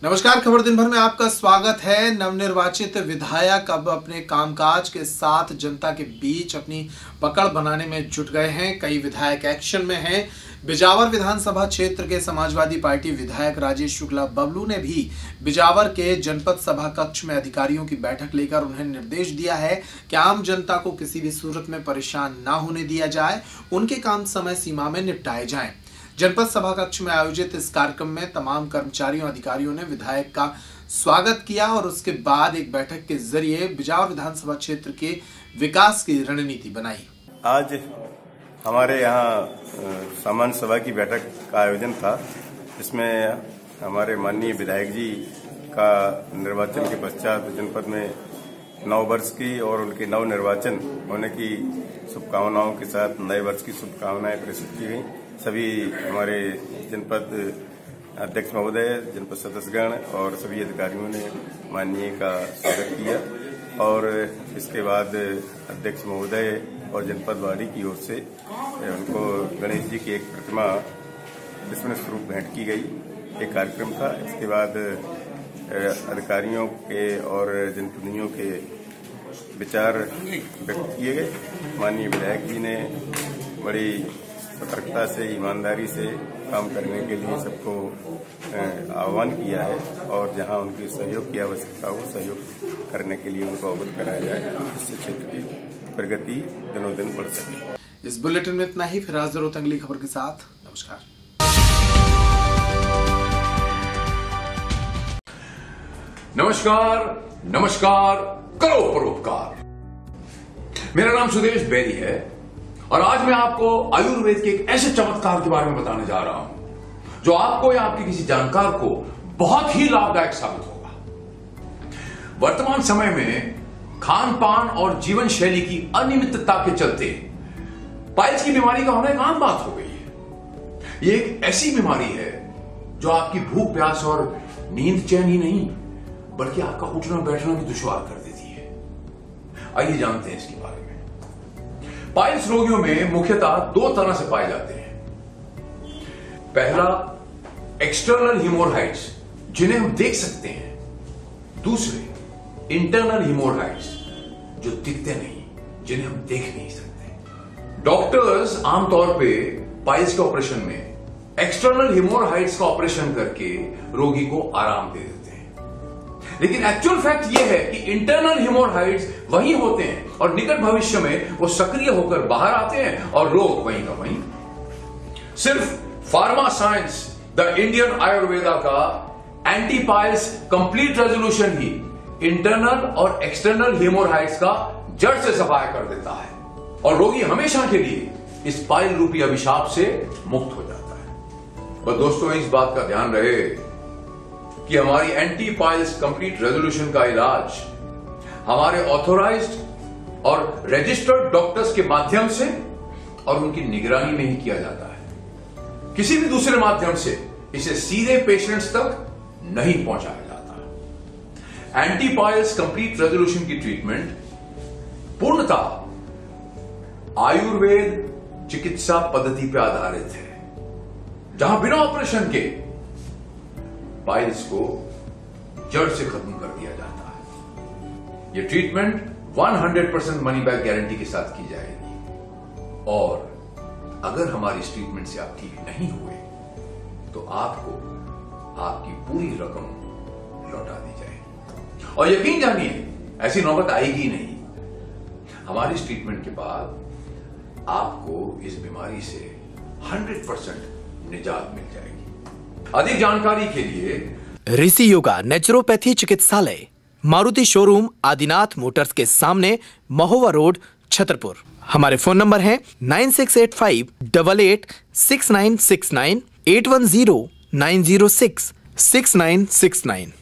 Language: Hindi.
नमस्कार, खबर दिन भर में आपका स्वागत है। नवनिर्वाचित विधायक अब अपने कामकाज के साथ जनता के बीच अपनी पकड़ बनाने में जुट गए हैं। कई विधायक एक्शन में हैं। बिजावर विधानसभा क्षेत्र के समाजवादी पार्टी विधायक राजेश शुक्ला बबलू ने भी बिजावर के जनपद सभा कक्ष में अधिकारियों की बैठक लेकर उन्हें निर्देश दिया है कि आम जनता को किसी भी सूरत में परेशान ना होने दिया जाए, उनके काम समय सीमा में निपटाए जाएं। जनपद सभा कक्ष में आयोजित इस कार्यक्रम में तमाम कर्मचारियों अधिकारियों ने विधायक का स्वागत किया और उसके बाद एक बैठक के जरिए बिजावर विधानसभा क्षेत्र के विकास की रणनीति बनाई। आज हमारे यहाँ सामान्य सभा की बैठक का आयोजन था, जिसमें हमारे माननीय विधायक जी का निर्वाचन के पश्चात जनपद में 9 वर्ष की और उनके नव निर्वाचन होने की शुभकामनाओं के साथ नए वर्ष की शुभकामनाएं प्रेषित की गई। सभी हमारे जनपद अध्यक्ष महोदय, जनपद सदस्यगण और सभी अधिकारियों ने माननीय का स्वागत किया और इसके बाद अध्यक्ष महोदय और जनपद वाड़ी की ओर से उनको गणेश जी की एक प्रतिमा जिसमें स्वरूप भेंट की गई, एक कार्यक्रम था। इसके बाद अधिकारियों के और जनप्रतिनिधियों के विचार व्यक्त किए गए। माननीय विधायक जी ने बड़ी सतर्कता से, ईमानदारी से काम करने के लिए सबको आह्वान किया है और जहां उनकी सहयोग की आवश्यकता हो सहयोग करने के लिए उनको अवगत कराया जाए, जिससे क्षेत्र की प्रगति दिनों दिन बढ़ सके। इस बुलेटिन में इतना ही। फिर हाजिर होते हैं अगली खबर के साथ। नमस्कार। नमस्कार, नमस्कार, करो परोपकार। मेरा नाम सुदेश बेरी है और आज मैं आपको आयुर्वेद के एक ऐसे चमत्कार के बारे में बताने जा रहा हूं जो आपको या आपके किसी जानकार को बहुत ही लाभदायक साबित होगा। वर्तमान समय में खान पान और जीवन शैली की अनियमितता के चलते पाइल्स की बीमारी का होना एक आम बात हो गई है। ये एक ऐसी बीमारी है जो आपकी भूख, प्यास और नींद चैन ही नहीं बल्कि आपका उठना बैठना भी दुश्वार कर देती है। आइए जानते हैं इसके बारे में। पाइल्स रोगियों में मुख्यतः 2 तरह से पाए जाते हैं। पहला, एक्सटर्नल हिमोरहाइड्स जिन्हें हम देख सकते हैं। दूसरे, इंटरनल हिमोरहाइड्स जो दिखते नहीं, जिन्हें हम देख नहीं सकते। डॉक्टर्स आमतौर पे पाइल्स के ऑपरेशन में एक्सटर्नल हिमोरहाइड्स का ऑपरेशन करके रोगी को आराम दे देते हैं, लेकिन एक्चुअल फैक्ट यह है कि इंटरनल हिमोरहाइड्स वही होते हैं और निकट भविष्य में वो सक्रिय होकर बाहर आते हैं और रोग वहीं का वहीं। सिर्फ pharma science the Indian Ayurveda का एंटी पाइल्स कंप्लीट रेजोल्यूशन ही इंटरनल और एक्सटर्नल हिमोरहाइड्स का जड़ से सफाया कर देता है और रोगी हमेशा के लिए इस पाइल रूपी अभिशाप से मुक्त हो जाता है। पर दोस्तों, इस बात का ध्यान रहे कि हमारी एंटी पाइल्स कंप्लीट रेजोल्यूशन का इलाज हमारे ऑथोराइज्ड और रजिस्टर्ड डॉक्टर्स के माध्यम से और उनकी निगरानी में ही किया जाता है। किसी भी दूसरे माध्यम से इसे सीधे पेशेंट्स तक नहीं पहुंचाया जाता। एंटी पाइल्स कंप्लीट रेजोल्यूशन की ट्रीटमेंट पूर्णतः आयुर्वेद चिकित्सा पद्धति पर आधारित है, जहां बिना ऑपरेशन के पाइल्स को जड़ से खत्म कर दिया जाता है। यह ट्रीटमेंट 100% मनी बैक गारंटी के साथ की जाएगी और अगर हमारी इस ट्रीटमेंट से आप ठीक नहीं हुए तो आपको आपकी पूरी रकम लौटा दी जाएगी। और यकीन जानिए, ऐसी नौबत आएगी नहीं। हमारी इस ट्रीटमेंट के बाद आपको इस बीमारी से 100% निजात मिल जाएगी। अधिक जानकारी के लिए ऋषि योगा नेचुरोपैथी चिकित्सालय, मारुति शोरूम, आदिनाथ मोटर्स के सामने, महोवा रोड, छतरपुर। हमारे फोन नंबर हैं 9685 88 6969, 810 906 6969।